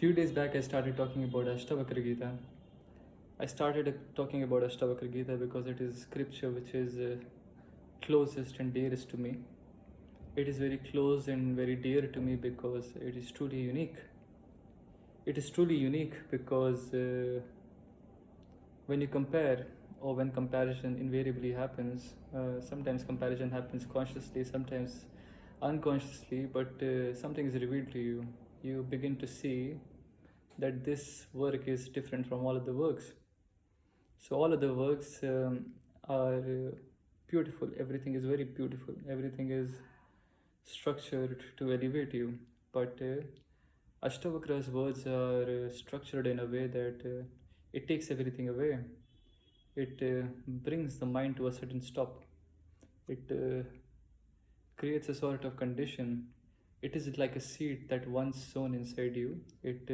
Few days back, I started talking about Ashtavakra Gita. I started talking about Ashtavakra Gita because it is scripture which is closest and dearest to me. It is very close and very dear to me because it is truly unique. It is truly unique because when you compare, or when comparison invariably happens, sometimes comparison happens consciously, sometimes unconsciously, but something is revealed to you. You begin to see that this work is different from all other works. So all other works are beautiful. Everything is very beautiful. Everything is structured to elevate you. But Ashtavakra's words are structured in a way that it takes everything away. It brings the mind to a certain stop. It creates a sort of condition. It is like a seed that once sown inside you, it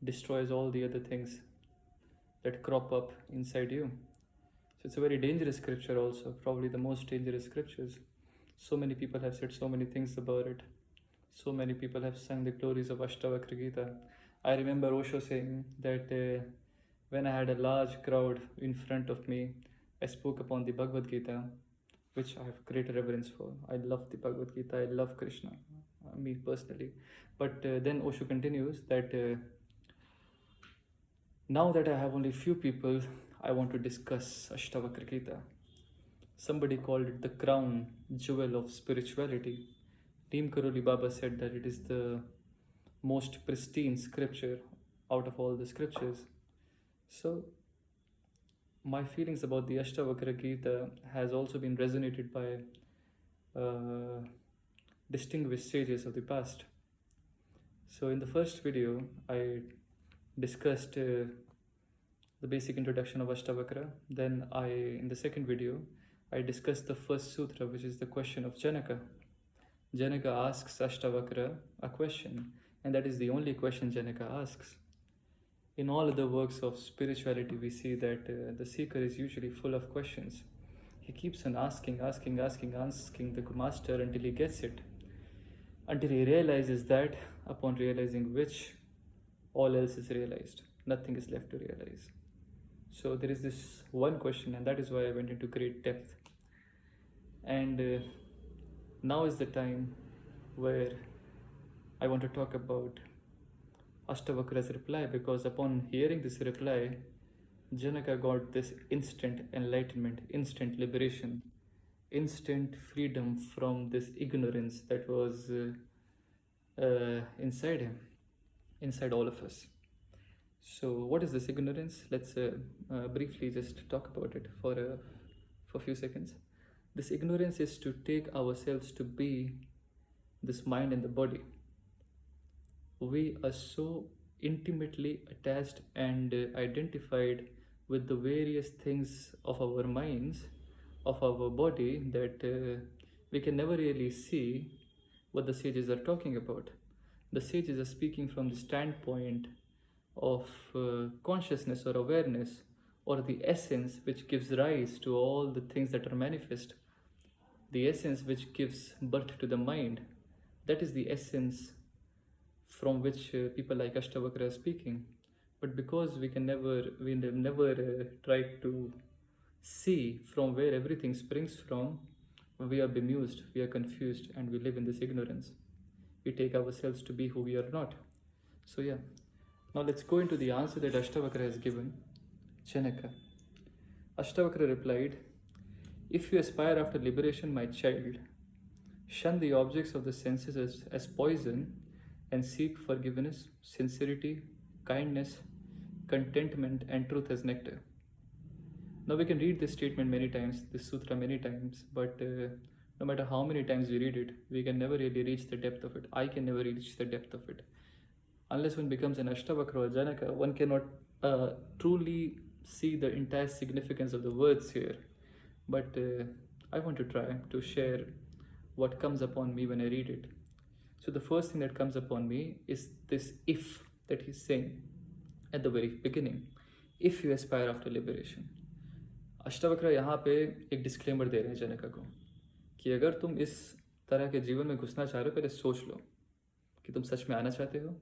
destroys all the other things that crop up inside you. So it's a very dangerous scripture, also, probably the most dangerous scriptures. So many people have said so many things about it. So many people have sung the glories of Ashtavakra Gita. I remember Osho saying that when I had a large crowd in front of me, I spoke upon the Bhagavad Gita, which I have great reverence for. I love the Bhagavad Gita, I love Krishna, me personally. But then Osho continues that now that I have only few people, I want to discuss Ashtavakra Gita. Somebody called it the crown jewel of spirituality. Neem Karoli Baba said that it is the most pristine scripture out of all the scriptures. So my feelings about the Ashtavakra Gita has also been resonated by distinguished sages of the past. So in the first video, I discussed the basic introduction of Ashtavakra. Then in the second video, I discussed the first sutra, which is the question of Janaka. Janaka asks Ashtavakra a question, and that is the only question Janaka asks. In all other works of spirituality, we see that the seeker is usually full of questions. He keeps on asking the master until he gets it. Until he realizes that, upon realizing which, all else is realized. Nothing is left to realize. So there is this one question, and that is why I went into great depth. And now is the time where I want to talk about Ashtavakra's reply, because upon hearing this reply, Janaka got this instant enlightenment, instant liberation, instant freedom from this ignorance that was inside him, inside all of us. So what is this ignorance? Let's briefly just talk about it for a few seconds. This ignorance is to take ourselves to be this mind and the body. We are so intimately attached and identified with the various things of our minds, of our body, that we can never really see what the sages are talking about. The sages are speaking from the standpoint of consciousness or awareness, or the essence which gives rise to all the things that are manifest, the essence which gives birth to the mind. That is the essence from which people like Ashtavakra are speaking. But because we have never tried to see from where everything springs from, we are bemused, we are confused, and we live in this ignorance. We take ourselves to be who we are not. So yeah, now let's go into the answer that Ashtavakra has given Janaka. Ashtavakra replied, "If you aspire after liberation, my child, shun the objects of the senses as poison and seek forgiveness, sincerity, kindness, contentment, and truth as nectar." Now we can read this statement many times, this sutra many times, but no matter how many times we read it, we can never really reach the depth of it. I can never reach the depth of it. Unless one becomes an Ashtavakra or Janaka, one cannot truly see the entire significance of the words here. But I want to try to share what comes upon me when I read it. So the first thing that comes upon me is this if that he's saying at the very beginning. If you aspire after liberation. Ashtavakra यहाँ पे एक disclaimer दे रहे हैं जनका को कि अगर तुम इस तरह के जीवन में घुसना चाह रहे हो, पहले सोच लो कि तुम सच में आना चाहते हो,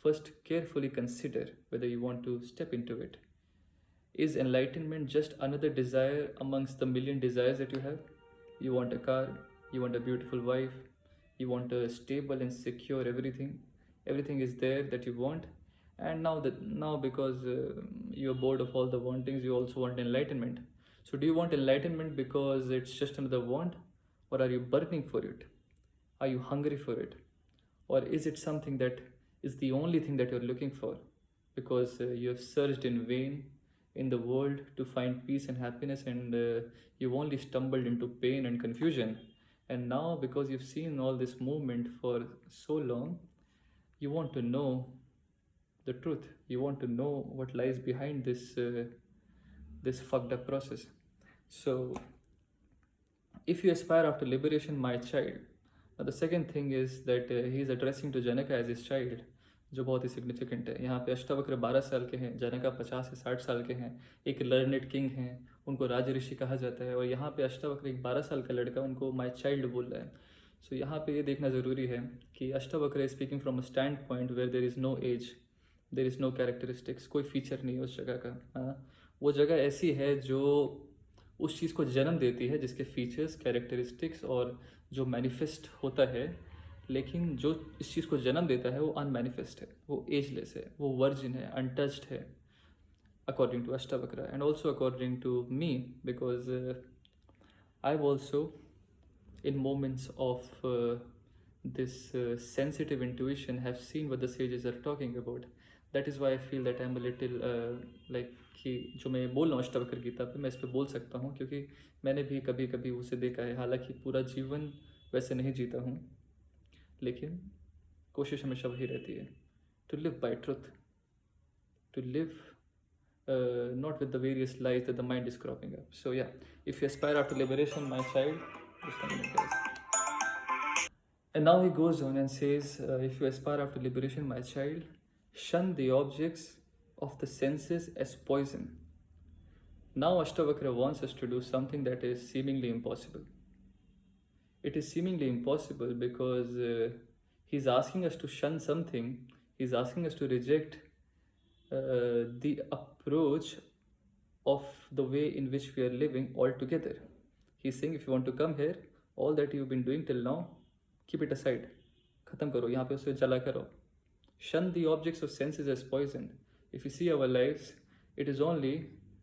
first carefully consider whether you want to step into it. Is enlightenment just another desire amongst the million desires that you have? You want a car, you want a beautiful wife, you want a stable and secure everything. Everything is there that you want, and now because you're bored of all the wantings, you also want enlightenment. So, do you want enlightenment because it's just another want, or are you burning for it? Are you hungry for it? Or is it something that is the only thing that you're looking for because you have searched in vain in the world to find peace and happiness, and you've only stumbled into pain and confusion? And now, because you've seen all this movement for so long, you want to know the truth. You want to know what lies behind this fucked up process. So, if you aspire after liberation, my child. Now, the second thing is that he is addressing to Janaka as his child, जो बहुत ही significant है। यहाँ पे अष्टावक्र 12 साल के हैं, जनका 50 से 60 साल के हैं, एक लर्नेड किंग हैं, उनको राज ऋषि कहा जाता है, और यहाँ पे अष्टावक्र एक 12 साल का लड़का उनको माई चाइल्ड बोल रहा है। सो यहाँ पे ये देखना ज़रूरी है कि Ashtavakra is speaking from a stand point where there is no age, there is no characteristics, कोई फीचर नहीं है उस जगह का। हाँ, वो जगह ऐसी है जो उस चीज़ को जन्म देती है जिसके फीचर्स, कैरेक्टरिस्टिक्स और जो मैनिफेस्ट होता है, लेकिन जो इस चीज़ को जन्म देता है वो अनमैनिफेस्ट है, वो एजलेस है, वो वर्जिन है, अनटच्ड है, according to Ashtavakra and also according to me, because I have also in moments of this sensitive intuition have seen what the sages are talking about. That is why I feel that I'm a little like कि जो मैं बोल रहा हूँ अष्टावक्र गीता पे, मैं इस पर बोल सकता हूँ क्योंकि मैंने भी कभी कभी उसे देखा है। हालांकि पूरा जीवन वैसे नहीं जीता हूँ, लेकिन कोशिश हमेशा वही रहती है, to live by truth, to live not with the various lies that the mind is cropping up. So yeah, if you aspire after liberation, my child, just a minute guys. And now he goes on and says, if you aspire after liberation, my child, shun the objects of the senses as poison. Now Ashtavakra wants us to do something that is seemingly impossible. It is seemingly impossible because he's asking us to shun something. He's asking us to reject the approach of the way in which we are living altogether. He's saying, if you want to come here, all that you've been doing till now, keep it aside. खत्म करो, यहाँ पे उसे जला करो. Shun the objects of senses as poison. If you see our lives, it is only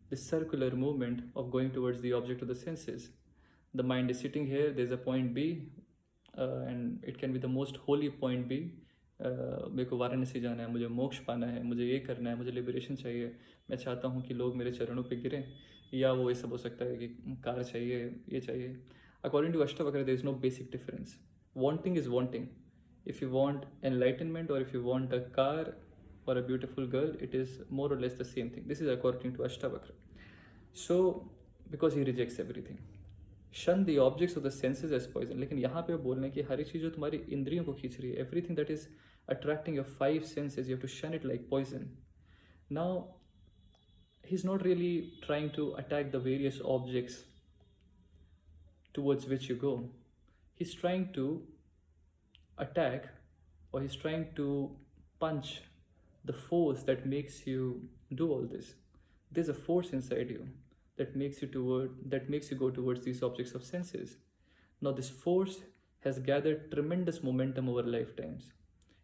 the circular movement of going towards the object of the senses. The mind is sitting here, there's a point B, and it can be the most holy point B. मेरे को वाराणसी जाना है, मुझे मोक्ष पाना है, मुझे ये करना है, मुझे लिबरेशन चाहिए, मैं चाहता हूँ कि लोग मेरे चरणों पे गिरें, या वो ये सब हो सकता है कि कार चाहिए, ये चाहिए. According to Ashtavakra, there is no basic difference. Wanting is wanting. If you want enlightenment or if you want a car or a beautiful girl, it is more or less the same thing. This is according to Ashtavakra. So, because he rejects everything. Shun the objects of the senses as poison. लेकिन यहाँ पे वो बोल रहे हैं कि हर एक चीज़ जो तुम्हारी इंद्रियों को खींच रही है, everything that is attracting your 5 senses, you have to shun it like poison. Now, he's not really trying to attack the various objects towards which you go. He's trying to attack, or he's trying to punch the force that makes you do all this. There's a force inside you that makes you go towards these objects of senses. Now this force has gathered tremendous momentum over lifetimes.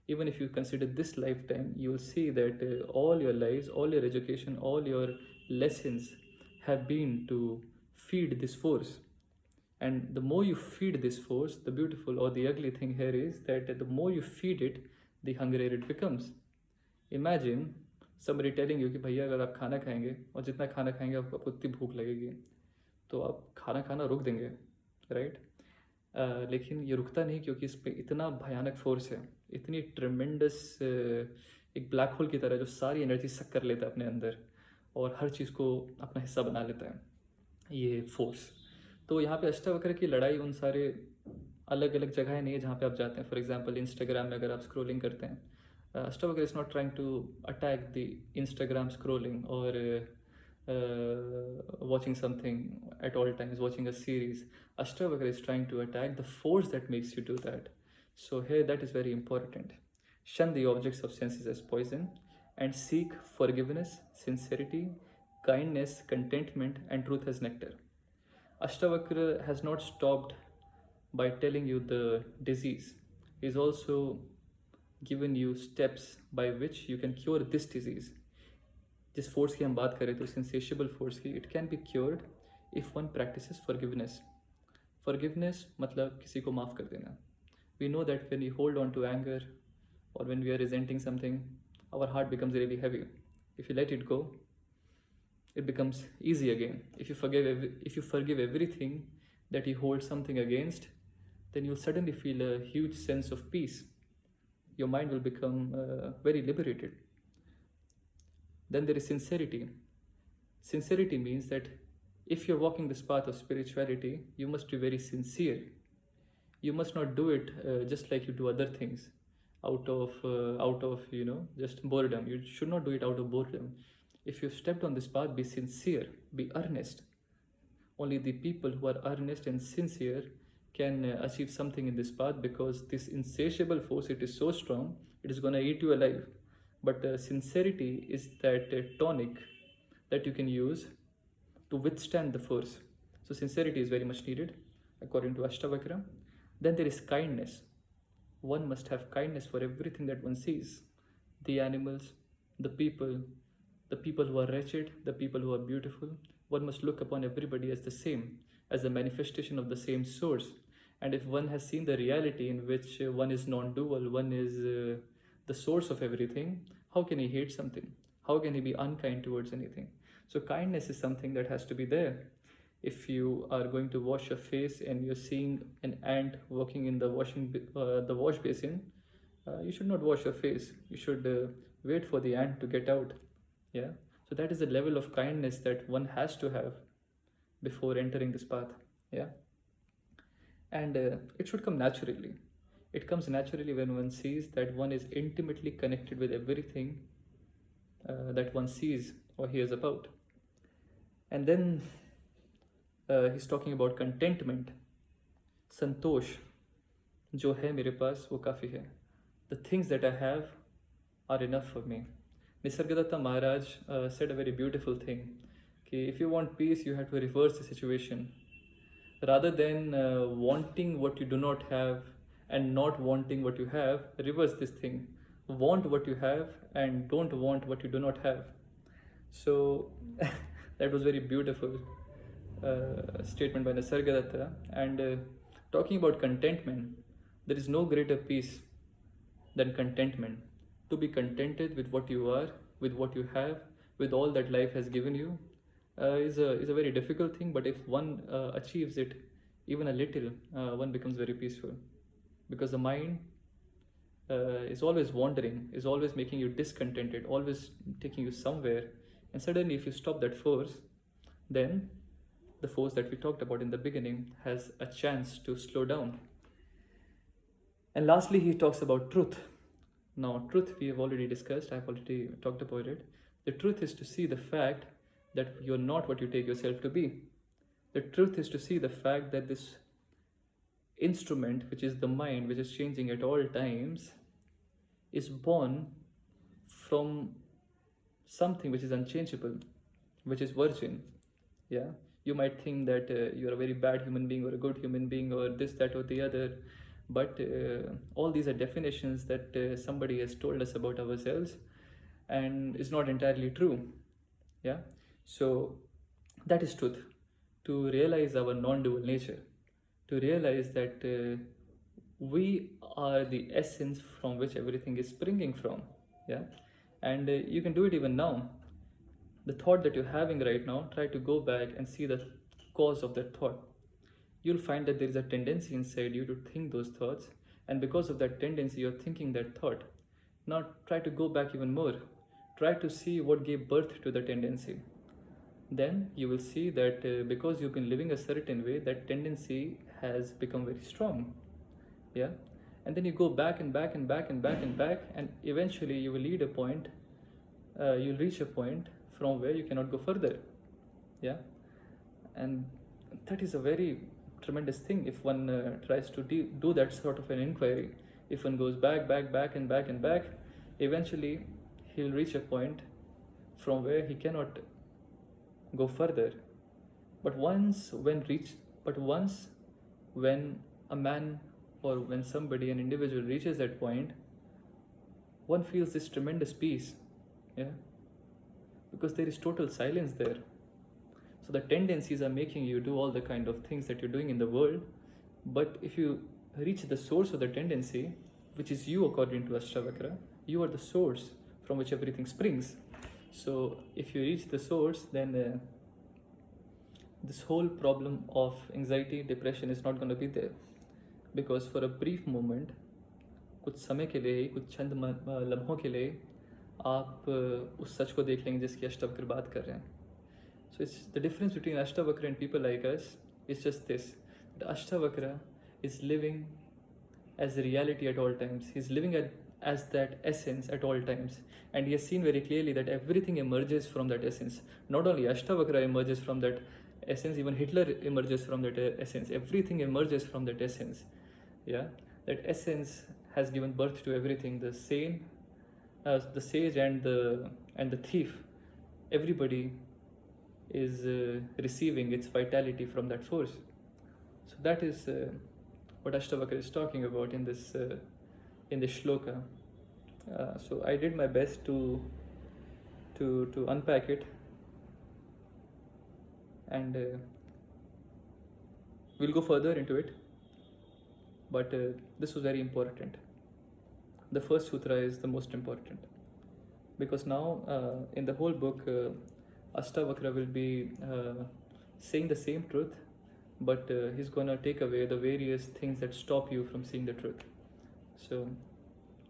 Even if you consider this lifetime, you will see that all your lives, all your education, all your lessons have been to feed this force. And the more you feed this force, the beautiful or the ugly thing here is that the more you feed it, the hungrier it becomes. Imagine somebody telling you कि भैया अगर आप खाना खाएंगे और जितना खाना खाएंगे आपको उतनी भूख लगेगी, तो आप खाना खाना रोक देंगे, राइट? लेकिन ये रुकता नहीं, क्योंकि इस पर इतना भयानक फोर्स है, इतनी ट्रेमेंडस एक ब्लैक होल की तरह जो सारी एनर्जी सक कर लेता है अपने अंदर और हर चीज़ को अपना हिस्सा बना लेता है, ये फोर्स. तो यहाँ पे अष्टावक्र की लड़ाई उन सारे अलग अलग जगह नहीं है जहाँ पे आप जाते हैं. फॉर एग्जांपल इंस्टाग्राम में अगर आप स्क्रॉलिंग करते हैं, Ashtavakra is not trying to attack the Instagram scrolling or watching something at all times, watching a series. Ashtavakra is trying to attack the force that makes you do that. So here that is very important. Shun the objects of senses as poison, and seek forgiveness, sincerity, kindness, contentment, and truth as nectar. Ashtavakra has not stopped by telling you the disease. He's also given you steps by which you can cure this disease. जिस force की हम बात करें तो सेंसेशबल force की, it can be cured if one practices forgiveness. Forgiveness मतलब किसी को माफ़ कर देना. We know that when we hold on to anger or when we are resenting something, our heart becomes really heavy. If you let it go, it becomes easy again. If you forgive everything that you hold something against, then you'll suddenly feel a huge sense of peace. Your mind will become very liberated. Then there is sincerity. Sincerity means that if you're walking this path of spirituality, you must be very sincere. You must not do it just like you do other things out of just boredom. You should not do it out of boredom. If you've stepped on this path, be sincere, be earnest. Only the people who are earnest and sincere can achieve something in this path, because this insatiable force, it is so strong, it is going to eat you alive. But sincerity is that tonic that you can use to withstand the force. So sincerity is very much needed according to Ashtavakra. Then there is kindness. One must have kindness for everything that one sees. The animals, the people who are wretched, the people who are beautiful. One must look upon everybody as the same, as a manifestation of the same source. And if one has seen the reality in which one is non-dual, one is the source of everything, how can he hate something? How can he be unkind towards anything? So kindness is something that has to be there. If you are going to wash your face and you're seeing an ant walking in the wash basin, you should not wash your face. You should wait for the ant to get out. Yeah. So that is the level of kindness that one has to have before entering this path. Yeah. And it should come naturally. It comes naturally when one sees that one is intimately connected with everything that one sees or hears about. And then he's talking about contentment. Santosh, जो है मेरे पास वो काफ़ी है. The things that I have are enough for me. Nisargadatta Maharaj said a very beautiful thing. कि if you want peace, you have to reverse the situation. Rather than wanting what you do not have and not wanting what you have, reverse this thing. Want what you have and don't want what you do not have. So that was very beautiful statement by Nisargadatta. And talking about contentment, there is no greater peace than contentment. To be contented with what you are, with what you have, with all that life has given you, is a very difficult thing. But if one achieves it even a little, one becomes very peaceful, because the mind is always wandering, is always making you discontented, always taking you somewhere. And suddenly, if you stop that force, then the force that we talked about in the beginning has a chance to slow down. And lastly, he talks about truth. Now, truth we have already discussed, I've already talked about it. The truth is to see the fact that you're not what you take yourself to be. The truth is to see the fact that this instrument, which is the mind, which is changing at all times, is born from something which is unchangeable, which is virgin. Yeah, you might think that you're a very bad human being or a good human being or this, that, or the other, but all these are definitions that somebody has told us about ourselves, and it's not entirely true. Yeah, so that is truth. To realize our non-dual nature, to realize that we are the essence from which everything is springing from. Yeah, and you can do it even now. The thought that you're having right now, try to go back and see the cause of that thought. You'll find that there is a tendency inside you to think those thoughts, and because of that tendency, you're thinking that thought. Now try to go back even more. Try to see what gave birth to the tendency. Then you will see that because you've been living a certain way, that tendency has become very strong. Yeah, and then you go back and back and back and back and back, and eventually you will lead a point. You'll reach a point from where you cannot go further. Yeah, and that is a very tremendous thing if one tries to do that sort of an inquiry. If one goes back, and back, eventually he'll reach a point from where he cannot go further. But once when a man or when somebody, an individual reaches that point, one feels this tremendous peace, yeah, because there is total silence there. So the tendencies are making you do all the kind of things that you're doing in the world, but if you reach the source of the tendency, which is you according to Ashtavakra, you are the source from which everything springs. So if you reach the source, then this whole problem of anxiety, depression is not going to be there, because for a brief moment, कुछ समय के लिए ही, कुछ चंद लम्हों के लिए आप उस सच को देख लेंगे जिसकी अष्टवक्र बात कर रहे हैं. So it's the difference between Ashtavakra and people like us is just this: the Ashtavakra is living as the reality at all times. He's living as that essence at all times, and he has seen very clearly that everything emerges from that essence. Not only Ashtavakra emerges from that essence, even Hitler emerges from that essence. Everything emerges from that essence. Yeah, that essence has given birth to everything. The sane, the sage, and the thief. Everybody is receiving its vitality from that force. So that is what Ashtavakra is talking about in this shloka. So I did my best to unpack it, and we'll go further into it. But this was very important. The first sutra is the most important, because now in the whole book, Ashtavakra will be saying the same truth, but he's gonna take away the various things that stop you from seeing the truth. So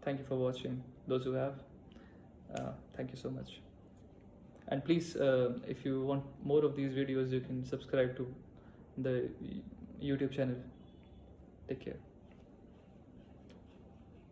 thank you for watching. Those who have, thank you so much. And please, if you want more of these videos, you can subscribe to the YouTube channel. Take care.